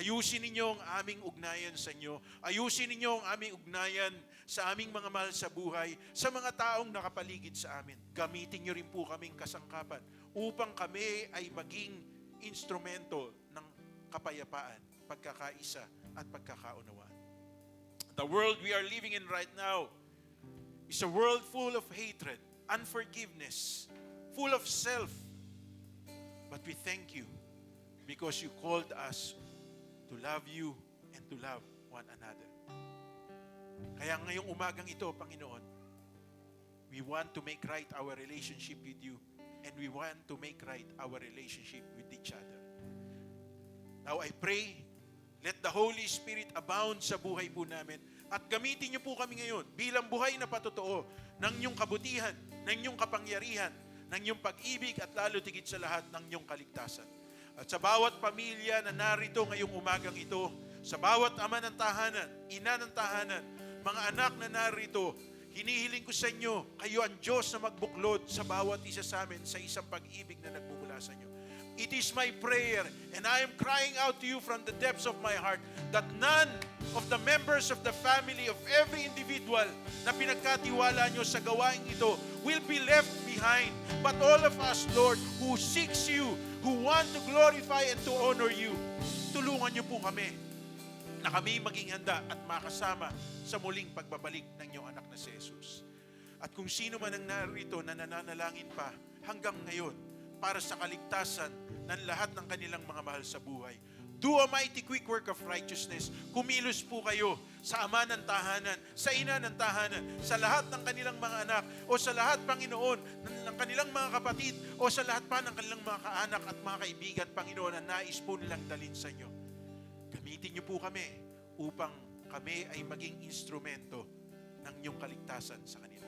Ayusin ninyo ang aming ugnayan sa inyo. Ayusin ninyo ang aming ugnayan sa aming mga mahal sa buhay, sa mga taong nakapaligid sa amin. Gamitin nyo rin po kaming kasangkapan upang kami ay maging instrumento ng kapayapaan, pagkakaisa at pagkakaunawaan. The world we are living in right now is a world full of hatred, unforgiveness, full of self. But we thank you because you called us to love you and to love one another. Kaya ngayong umagang ito, Panginoon, we want to make right our relationship with you and we want to make right our relationship with each other. Now I pray, let the Holy Spirit abound sa buhay po namin at gamitin niyo po kami ngayon bilang buhay na patotoo ng inyong kabutihan, ng inyong kapangyarihan, ng inyong pag-ibig at lalo tigit sa lahat ng inyong kaligtasan. At sa bawat pamilya na narito ngayong umagang ito, sa bawat ama ng tahanan, ina ng tahanan, mga anak na narito, hinihiling ko sa inyo, kayo ang Diyos na magbuklod sa bawat isa sa amin sa isang pag-ibig na nagmumula sa inyo. It is my prayer, and I am crying out to you from the depths of my heart, that none of the members of the family of every individual na pinagkatiwala nyo sa gawain ito will be left behind. But all of us, Lord, who seeks you, who want to glorify and to honor you, tulungan nyo po kami na kami maging handa at makasama sa muling pagbabalik ng iyong anak na si Jesus. At kung sino man ang narito na nananalangin pa hanggang ngayon para sa kaligtasan ng lahat ng kanilang mga mahal sa buhay, do a mighty quick work of righteousness. Kumilos po kayo sa ama ng tahanan, sa ina ng tahanan, sa lahat ng kanilang mga anak, o sa lahat, Panginoon, ng kanilang mga kapatid, o sa lahat pa ng kanilang mga kaanak at mga kaibigan, Panginoon, na nais po nilang dalhin sa inyo. Gamitin niyo po kami upang kami ay maging instrumento ng inyong kaligtasan sa kanila.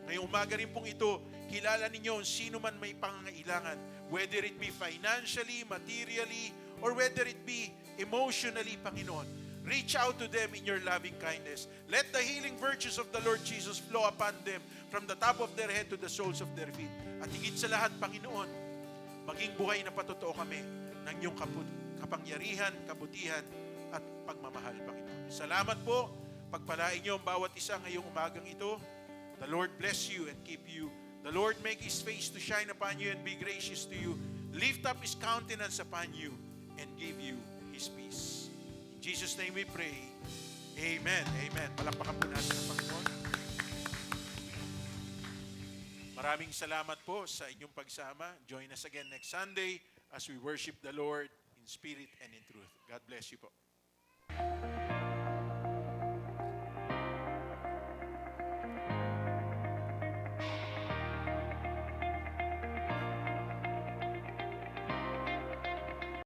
Ngayong umaga rin pong ito, kilala ninyo sino man may pangangailangan, whether it be financially, materially, or whether it be emotionally, Panginoon. Reach out to them in your loving kindness. Let the healing virtues of the Lord Jesus flow upon them from the top of their head to the soles of their feet. At higit sa lahat, Panginoon, maging buhay na patotoo kami ng iyong kapangyarihan, kabutihan, at pagmamahal, Panginoon. Salamat po. Pagpalain niyo ang bawat isa ngayong umagang ito. The Lord bless you and keep you. The Lord make His face to shine upon you and be gracious to you. Lift up His countenance upon you and give you His peace. In Jesus' name we pray. Amen. Amen. Palakpakan po natin ang Panginoon. Maraming salamat po sa inyong pagsama. Join us again next Sunday as we worship the Lord in spirit and in truth. God bless you po.